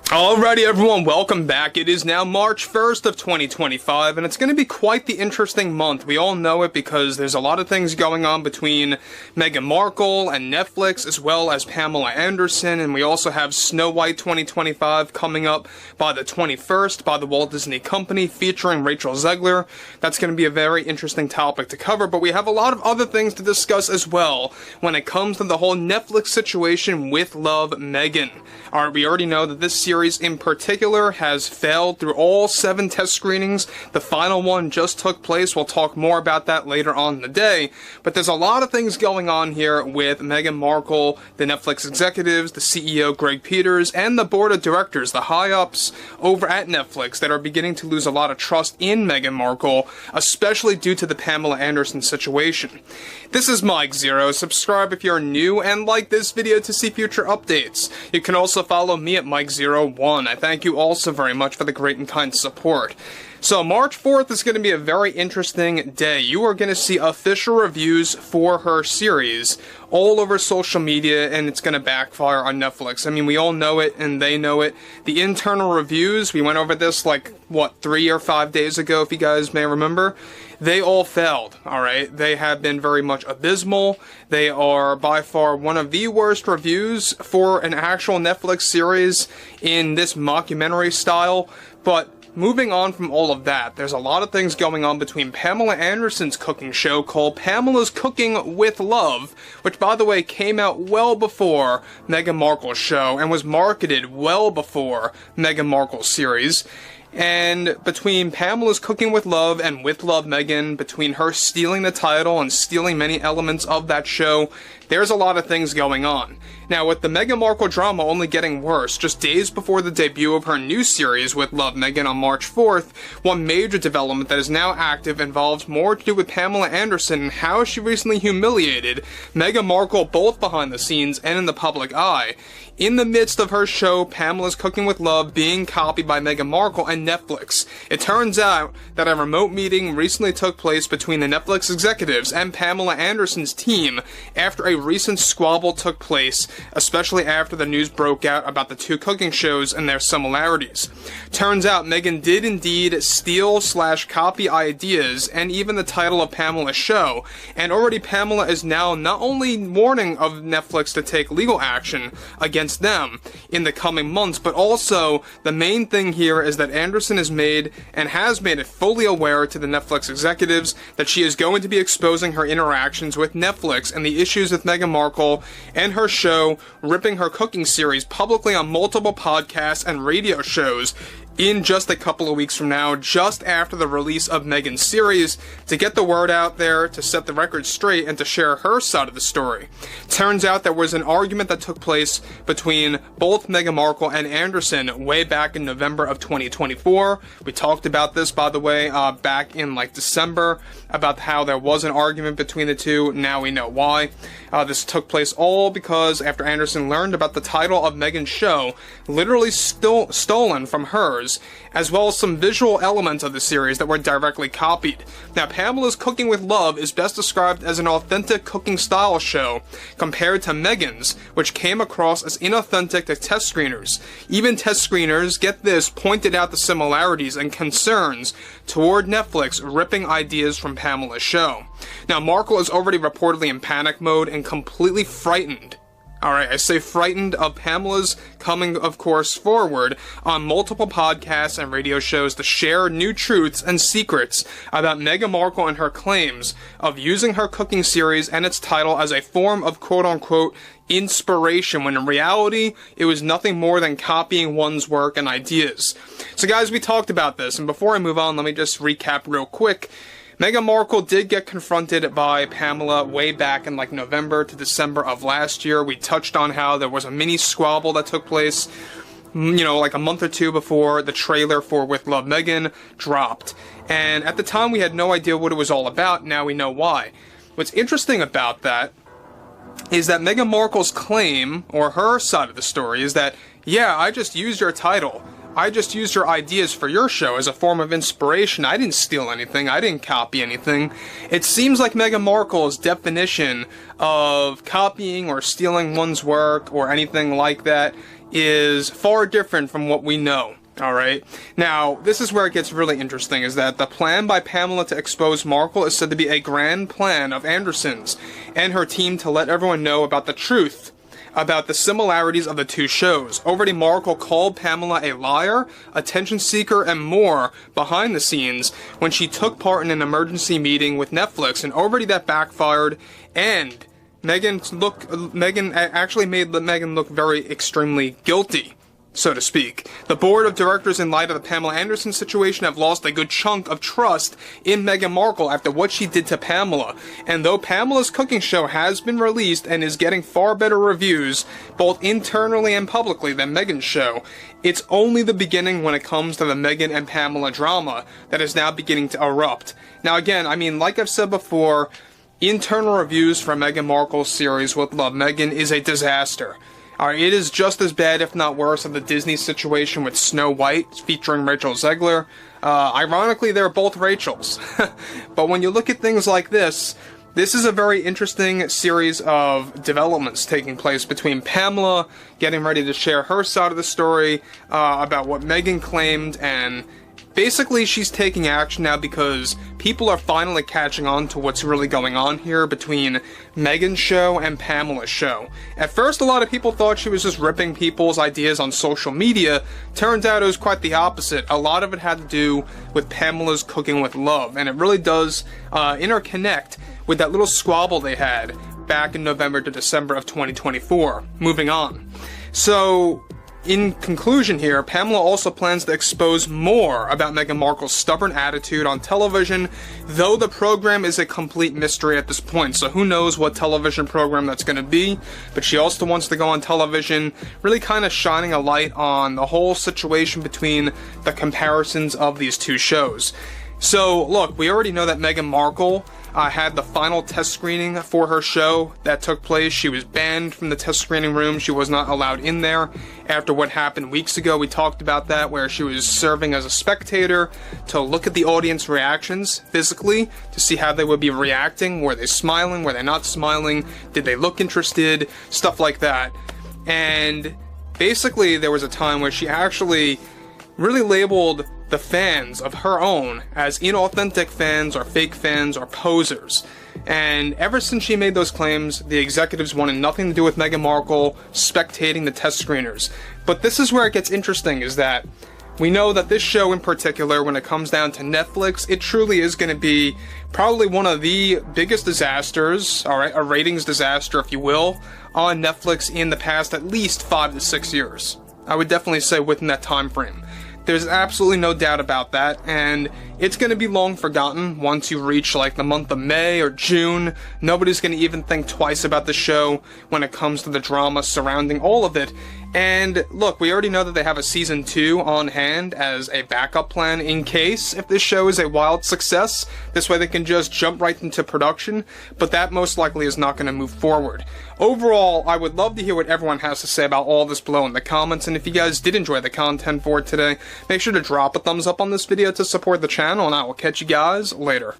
Alrighty everyone, welcome back. It is now March 1st of 2025, and it's going to be quite the interesting month. We all know it because there's a lot of things going on between Meghan Markle and Netflix, as well as Pamela Anderson, and we also have Snow White 2025 coming up by the 21st by the Walt Disney Company, featuring Rachel Zegler. That's going to be a very interesting topic to cover, but we have a lot of other things to discuss as well when it comes to the whole Netflix situation with Love Meghan. Alright, we already know that this series in particular has failed through all 7 test screenings. The final one just took place. We'll talk more about that later on in the day. But there's a lot of things going on here with Meghan Markle, the Netflix executives, the CEO Greg Peters, and the board of directors, the high-ups over at Netflix, that are beginning to lose a lot of trust in Meghan Markle, especially due to the Pamela Anderson situation. This is Mike Zero. Subscribe if you're new and like this video to see future updates. You can also follow me at Mike01. I thank you all so very much for the great and kind support. So March 4th is going to be a very interesting day. You are going to see official reviews for her series all over social media, and it's going to backfire on Netflix. I mean, we all know it, and they know it. The internal reviews, we went over this like, 3 or 5 days ago, if you guys may remember. They all failed, alright? They have been very much abysmal. They are by far one of the worst reviews for an actual Netflix series in this mockumentary style, but moving on from all of that, there's a lot of things going on between Pamela Anderson's cooking show called Pamela's Cooking with Love, which, by the way, came out well before Meghan Markle's show and was marketed well before Meghan Markle's series. And between Pamela's Cooking with Love and With Love Meghan, between her stealing the title and stealing many elements of that show, there's a lot of things going on. Now, with the Meghan Markle drama only getting worse, just days before the debut of her new series With Love Meghan on March 4th, one major development that is now active involves more to do with Pamela Anderson and how she recently humiliated Meghan Markle both behind the scenes and in the public eye, in the midst of her show Pamela's Cooking with Love being copied by Meghan Markle and Netflix. It turns out that a remote meeting recently took place between the Netflix executives and Pamela Anderson's team after a recent squabble took place, especially after the news broke out about the two cooking shows and their similarities. Turns out Meghan did indeed steal/copy ideas and even the title of Pamela's show, and already Pamela is now not only warning of Netflix to take legal action against them in the coming months, but also the main thing here is that Anderson has made it fully aware to the Netflix executives that she is going to be exposing her interactions with Netflix and the issues with Meghan Markle and her show, ripping her cooking series publicly on multiple podcasts and radio shows in just a couple of weeks from now, just after the release of Meghan's series, to get the word out there, to set the record straight, and to share her side of the story. Turns out there was an argument that took place between both Meghan Markle and Anderson way back in November of 2024. We talked about this, by the way, back in December, about how there was an argument between the two. Now we know why. This took place all because after Anderson learned about the title of Meghan's show, literally stolen from hers, as well as some visual elements of the series that were directly copied. Now, Pamela's Cooking with Love is best described as an authentic cooking style show compared to Meghan's, which came across as inauthentic to test screeners. Even test screeners, get this, pointed out the similarities and concerns toward Netflix ripping ideas from Pamela's show. Now, Markle is already reportedly in panic mode and completely frightened. Alright, I say frightened of Pamela's coming, of course, forward on multiple podcasts and radio shows to share new truths and secrets about Meghan Markle and her claims of using her cooking series and its title as a form of quote-unquote inspiration, when in reality, it was nothing more than copying one's work and ideas. So guys, we talked about this, and before I move on, let me just recap real quick. Meghan Markle did get confronted by Pamela way back in November to December of last year. We touched on how there was a mini squabble that took place, a month or two before the trailer for With Love Meghan dropped. And at the time we had no idea what it was all about. Now we know why. What's interesting about that is that Meghan Markle's claim, or her side of the story, is that, yeah, I just used your title. I just used your ideas for your show as a form of inspiration. I didn't steal anything. I didn't copy anything. It seems like Meghan Markle's definition of copying or stealing one's work or anything like that is far different from what we know. Alright, now, this is where it gets really interesting, is that the plan by Pamela to expose Markle is said to be a grand plan of Anderson's and her team to let everyone know about the truth about the similarities of the two shows. Already Markle called Pamela a liar, attention seeker, and more behind the scenes when she took part in an emergency meeting with Netflix, and already that backfired, and Meghan actually made Meghan look very extremely guilty, so to speak. The board of directors, in light of the Pamela Anderson situation, have lost a good chunk of trust in Meghan Markle after what she did to Pamela. And though Pamela's cooking show has been released and is getting far better reviews, both internally and publicly, than Meghan's show, it's only the beginning when it comes to the Meghan and Pamela drama that is now beginning to erupt. Now again, I mean, like I've said before, internal reviews for Meghan Markle's series with Love Meghan is a disaster. It is just as bad, if not worse, than the Disney situation with Snow White, featuring Rachel Zegler. Ironically, they're both Rachels. But when you look at things like this is a very interesting series of developments taking place between Pamela getting ready to share her side of the story about what Meghan claimed, and basically she's taking action now because people are finally catching on to what's really going on here between Meghan's show and Pamela's show. At first, a lot of people thought she was just ripping people's ideas on social media. Turns out it was quite the opposite. A lot of it had to do with Pamela's Cooking with Love, and it really does interconnect with that little squabble they had back in November to December of 2024. Moving on. So, in conclusion here, Pamela also plans to expose more about Meghan Markle's stubborn attitude on television, though the program is a complete mystery at this point, so who knows what television program that's going to be, but she also wants to go on television, really kind of shining a light on the whole situation between the comparisons of these two shows. So, look, we already know that Meghan Markle had the final test screening for her show that took place. She was banned from the test screening room. She was not allowed in there after what happened weeks ago. We talked about that, where she was serving as a spectator to look at the audience reactions physically to see how they would be reacting. Were they smiling? Were they not smiling? Did they look interested? Stuff like that. And basically there was a time where she actually really labeled the fans of her own as inauthentic fans or fake fans or posers. And ever since she made those claims, the executives wanted nothing to do with Meghan Markle spectating the test screeners. But this is where it gets interesting, is that we know that this show in particular, when it comes down to Netflix, it truly is going to be probably one of the biggest disasters, alright, a ratings disaster if you will, on Netflix in the past at least 5 to 6 years. I would definitely say within that time frame. There's absolutely no doubt about that, and it's going to be long forgotten once you reach like the month of May or June. Nobody's going to even think twice about the show when it comes to the drama surrounding all of it. And look, we already know that they have a season 2 on hand as a backup plan in case if this show is a wild success. This way they can just jump right into production, but that most likely is not going to move forward. Overall, I would love to hear what everyone has to say about all this below in the comments, and if you guys did enjoy the content for today, make sure to drop a thumbs up on this video to support the channel, and I will catch you guys later.